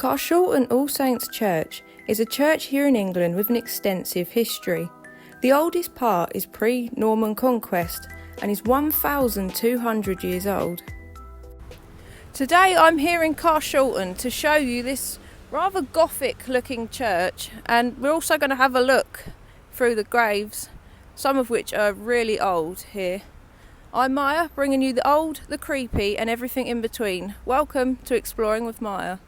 Carshalton All Saints Church is a church here in England with an extensive history. The oldest part is pre-Norman conquest and is 1,200 years old. Today I'm here in Carshalton to show you this rather Gothic looking church, and we're also going to have a look through the graves, some of which are really old here. I'm Maya, bringing you the old, the creepy and everything in between. Welcome to Exploring with Maya.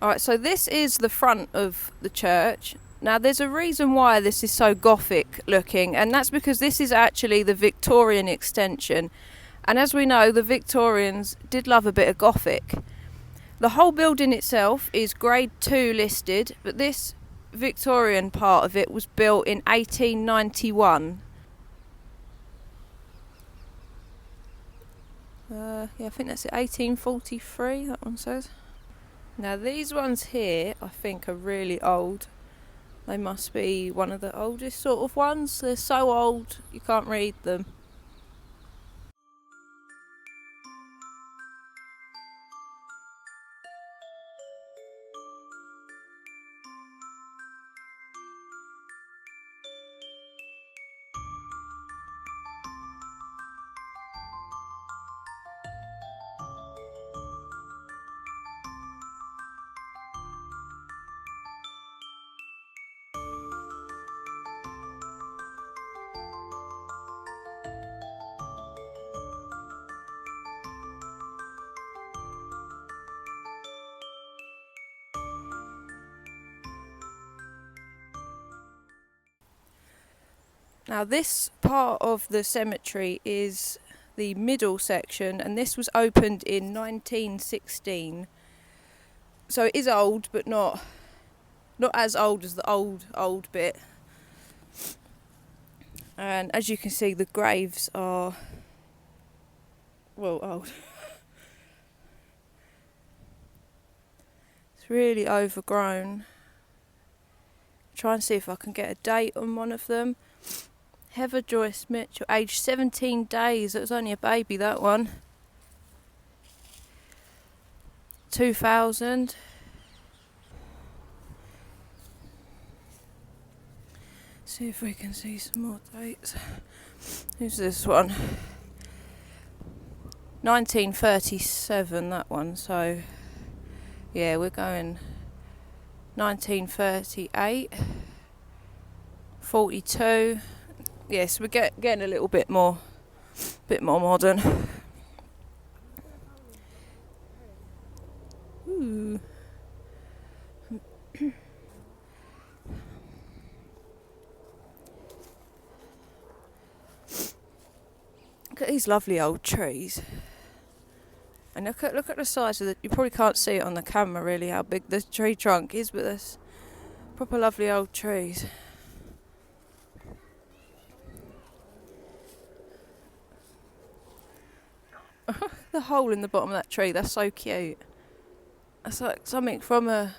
Alright, so this is the front of the church. Now there's a reason why this is so Gothic looking, and that's because this is actually the Victorian extension. And as we know, the Victorians did love a bit of Gothic. The whole building itself is Grade 2 listed, but this Victorian part of it was built in 1891. I think that's it, 1843, that one says. Now these ones here I think are really old. They must be one of the oldest sort of ones. They're so old you can't read them. Now this part of the cemetery is the middle section, and this was opened in 1916. So it is old, but not as old as the old bit. And as you can see, the graves are, well, old. It's really overgrown. Try and see if I can get a date on one of them. Heather Joyce Mitchell, aged 17 days. It was only a baby, that one. 2000. See if we can see some more dates. Who's this one? 1937, that one. So, yeah, we're going 1938, 42. Yes, we're getting a little bit more modern. Ooh. Look at these lovely old trees. And look at the size of the. You probably can't see it on the camera really how big the tree trunk is, but there's proper lovely old trees. The hole in the bottom of that tree, that's so cute. That's like something from a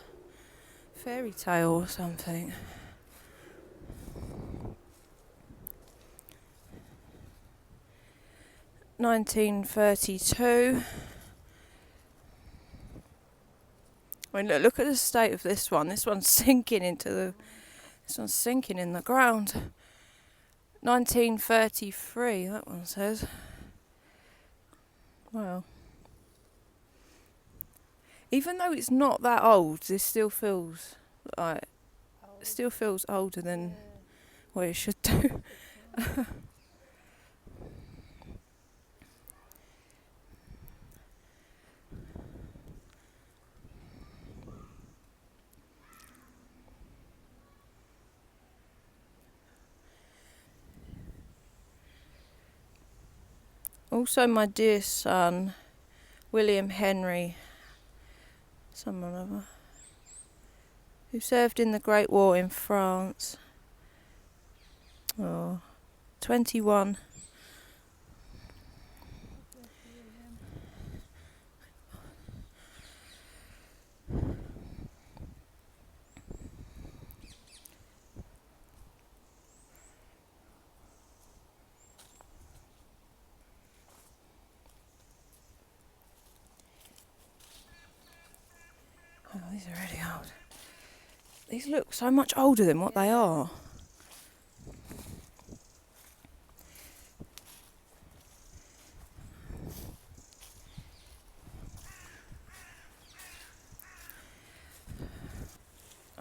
fairy tale or something. (1932). I mean, look at the state of this one. This one's sinking in the ground. 1933, that one says. Wow. Even though it's not that old, this still feels older than what it should do. Also my dear son, William Henry, someone other, who served in the Great War in France. 21. Oh, these are really old. These look so much older than what they are.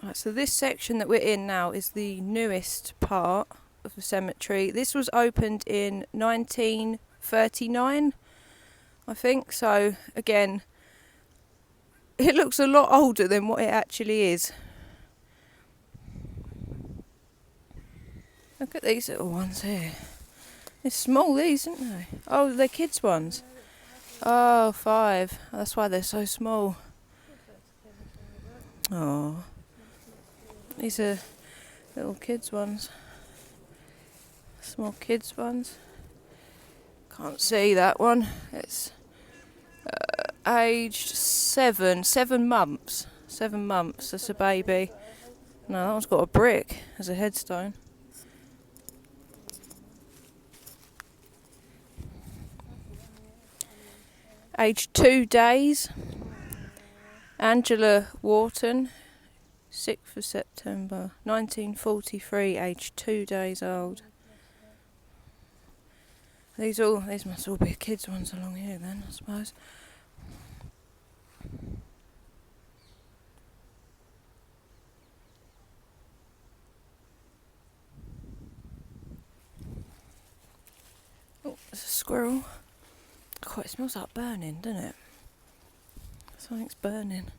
Right, so this section that we're in now is the newest part of the cemetery. This was opened in 1939, I think. So again, it looks a lot older than what it actually is. Look at these little ones here. They're small, these, aren't they? Oh, they're kids' ones. Oh, 5. That's why they're so small. Oh, these are little kids' ones. Small kids' ones. Can't see that one. It's aged 7 months. 7 months. That's a baby. No, that one's got a brick as a headstone. Aged 2 days. Angela Wharton, 6th of September 1943, aged 2 days old. These must all be kids' ones along here then, I suppose. Oh, there's a squirrel. God, it smells like burning, doesn't it? Something's burning.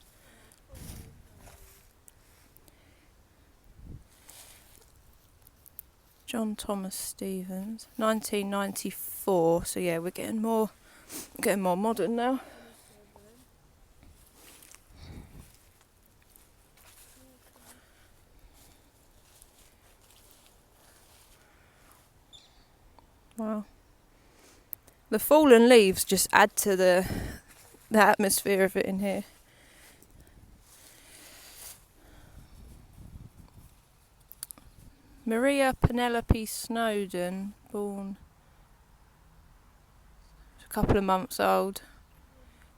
John Thomas Stevens, 1994. So yeah, we're getting more modern now. Wow. The fallen leaves just add to the atmosphere of it in here. Maria Penelope Snowden, born a couple of months old.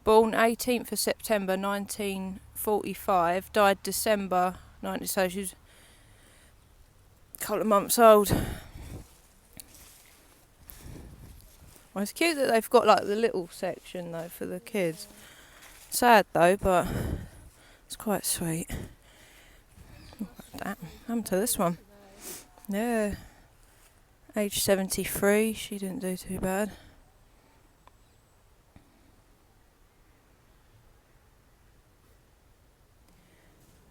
Born 18th of September 1945, died December 90, so she was a couple of months old. Well, it's cute that they've got like the little section though for the kids. Sad though, but it's quite sweet. Damn, happened to this one. Yeah. Age 73, she didn't do too bad.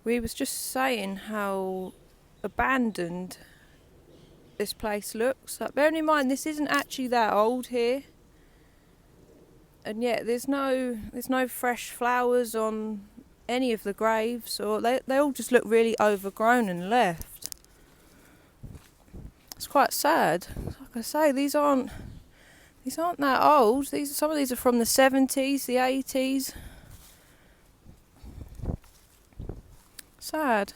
We was just saying how abandoned this place looks. Like, bearing in mind this isn't actually that old here. And yet there's no fresh flowers on any of the graves, or they all just look really overgrown and left. It's quite sad. Like I say, these aren't that old. Some of these are from the 70s, the 80s. Sad.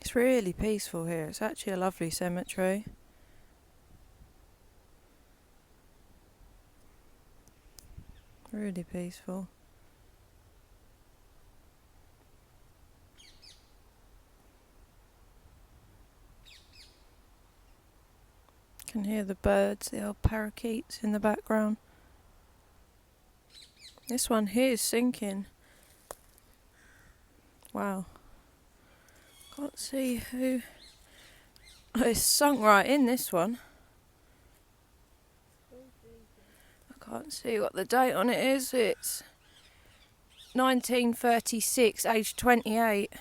It's really peaceful here. It's actually a lovely cemetery. Really peaceful. Can hear the birds, the old parakeets in the background. This one here is sinking. Wow. Can't see who It's sunk right in, this one. I can't see what the date on it is. It's 1936, age 28.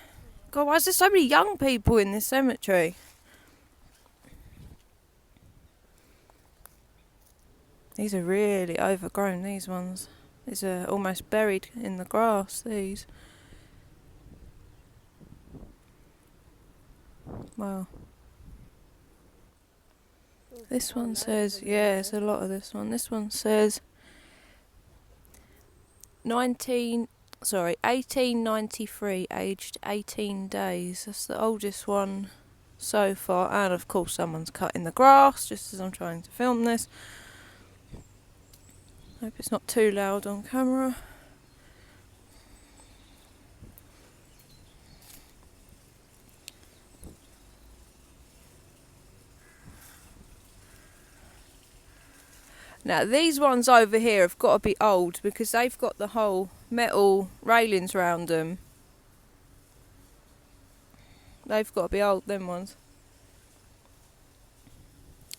God, why is there so many young people in this cemetery? These are really overgrown, these ones. These are almost buried in the grass, these. Wow. This one says, yeah, it's a lot of this one. This one says 1893, aged 18 days. That's the oldest one so far. And of course someone's cutting the grass just as I'm trying to film this. Hope it's not too loud on camera. Now these ones over here have got to be old because they've got the whole metal railings around them. They've got to be old, them ones.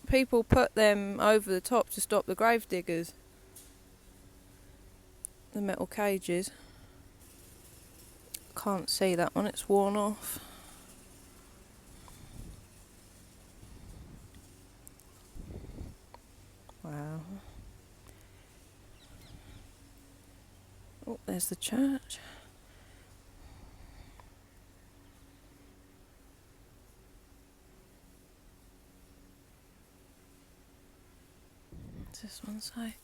People put them over the top to stop the grave diggers. The metal cages. Can't see that one, it's worn off. Wow. Oh, there's the church. What's this one say?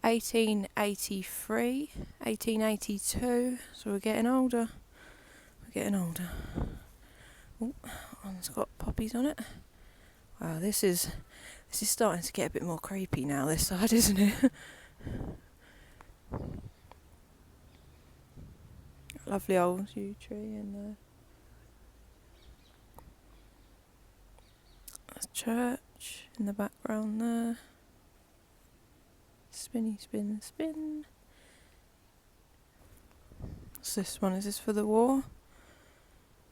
1883, 1882. So we're getting older. We're getting older. Oh, one's got poppies on it. Wow, this is starting to get a bit more creepy now, this side, isn't it? Lovely old yew tree in there. That's church in the background there. Spinny, spin, spin. What's this one? Is this for the war?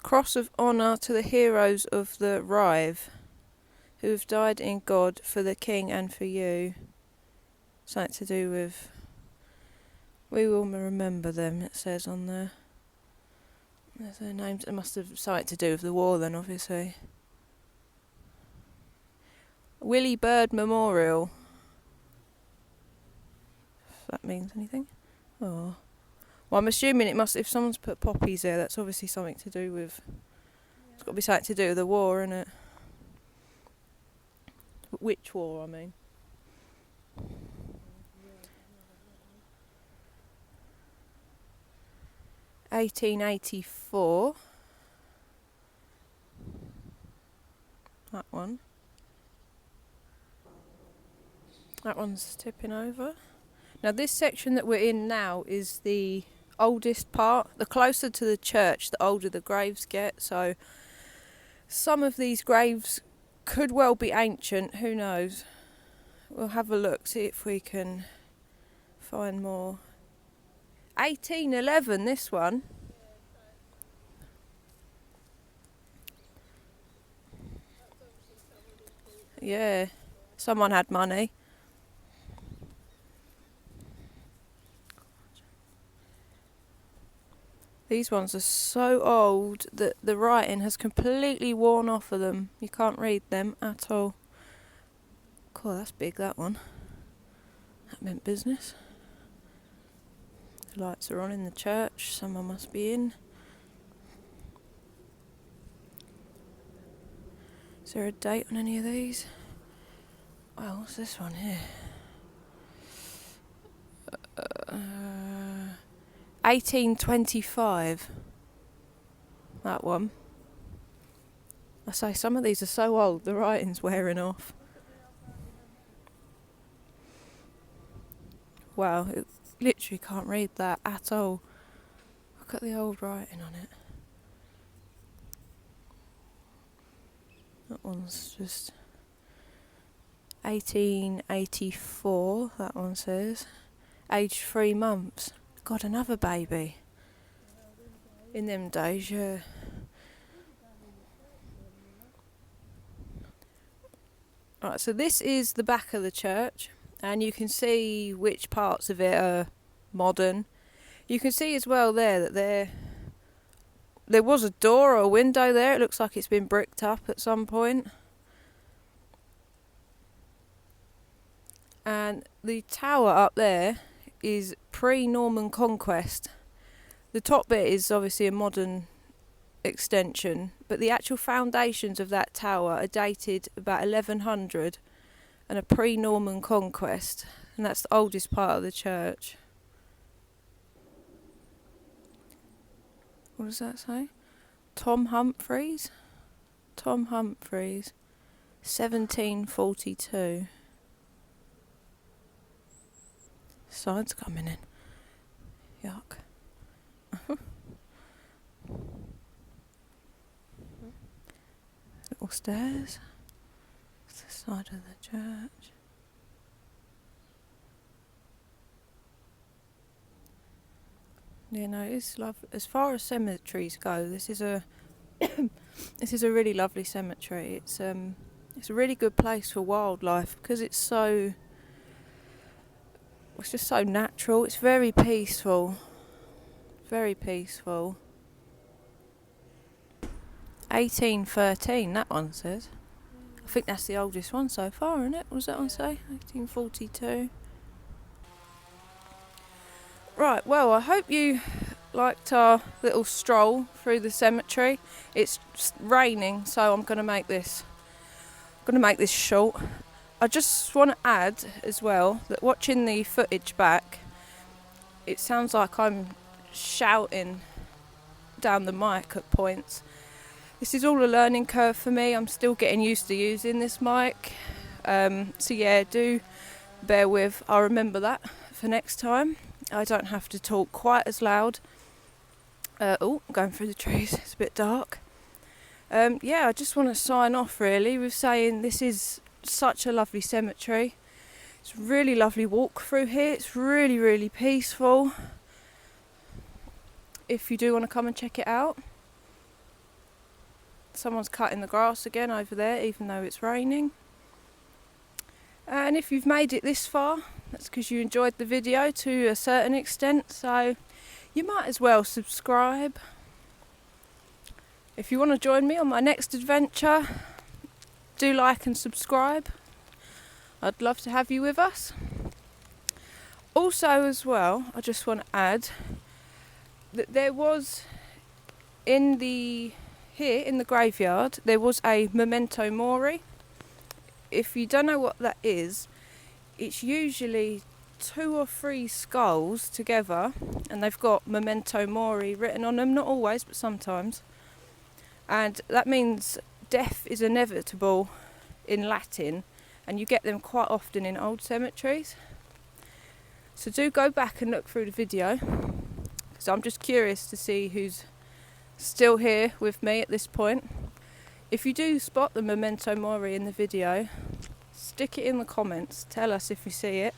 Cross of honour to the heroes of the Rive, who have died in God for the King and for you. Something to do with, we will remember them, it says on there. There's their names. It must have something to do with the war then, obviously. Willie Bird Memorial. If that means anything. Oh. Well, I'm assuming it must, if someone's put poppies there, that's obviously something to do with, it's got to be something to do with the war, innit? Which war, I mean? (1884). That one. That one's tipping over. Now this section that we're in now is the oldest part. The closer to the church, the older the graves get. So some of these graves could well be ancient, who knows? We'll have a look, see if we can find more. 1811, this one. Yeah, someone had money. These ones are so old that the writing has completely worn off of them. You can't read them at all. Cool, that's big, that one. That meant business. The lights are on in the church. Someone must be in. Is there a date on any of these? Well, what's this one here? 1825. That one. I say some of these are so old, the writing's wearing off. Wow, it literally can't read that at all. Look at the old writing on it. That one's just 1884, that one says. Aged 3 months. God, another baby. In them days, yeah. Right, so this is the back of the church, and you can see which parts of it are modern. You can see as well there that there was a door or a window there. It looks like it's been bricked up at some point. And the tower up there is pre-Norman conquest. The top bit is obviously a modern extension, but the actual foundations of that tower are dated about 1100 and a pre-Norman conquest, and that's the oldest part of the church. What does that say? Tom Humphreys, 1742. Signs coming in. Yuck. Little stairs. It's the side of the church. You know, it's lovely. As far as cemeteries go, this is a this is a really lovely cemetery. It's a really good place for wildlife because it's just so natural. It's very peaceful. Very peaceful. 1813, that one says. I think that's the oldest one so far, isn't it? What does that one say? 1842. Right, well, I hope you liked our little stroll through the cemetery. It's raining, so I'm going to make this short. I just want to add as well that watching the footage back, it sounds like I'm shouting down the mic at points. This is all a learning curve for me. I'm still getting used to using this mic. So yeah, do bear with. I'll remember that for next time. I don't have to talk quite as loud. I'm going through the trees. It's a bit dark. Yeah, I just want to sign off really with saying this is such a lovely cemetery. It's a really lovely walk through here. It's really, really peaceful. If you do want to come and check it out. Someone's cutting the grass again over there, even though it's raining. And if you've made it this far, that's because you enjoyed the video to a certain extent, so you might as well subscribe. If you want to join me on my next adventure, do like and subscribe. I'd love to have you with us. Also as well, I just want to add that there was here in the graveyard, there was a memento mori. If you don't know what that is, it's usually 2 or 3 skulls together, and they've got memento mori written on them, not always, but sometimes. And that means death is inevitable in Latin, and you get them quite often in old cemeteries. So do go back and look through the video, because I'm just curious to see who's still here with me at this point. If you do spot the memento mori in the video, stick it in the comments, tell us if you see it.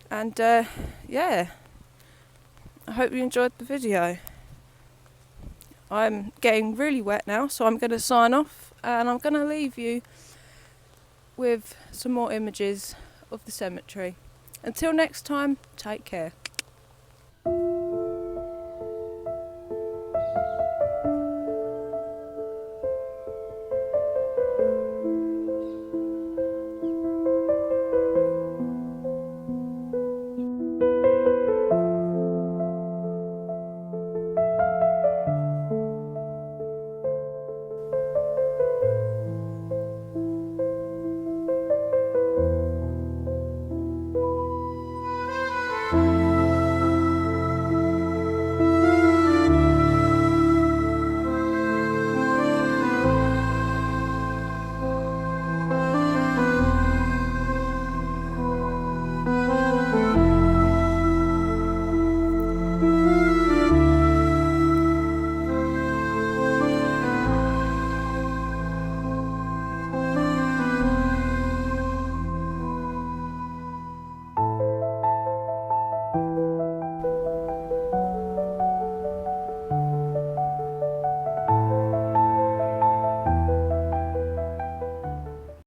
And yeah, I hope you enjoyed the video. I'm getting really wet now, so I'm going to sign off, and I'm going to leave you with some more images of the cemetery. Until next time, take care.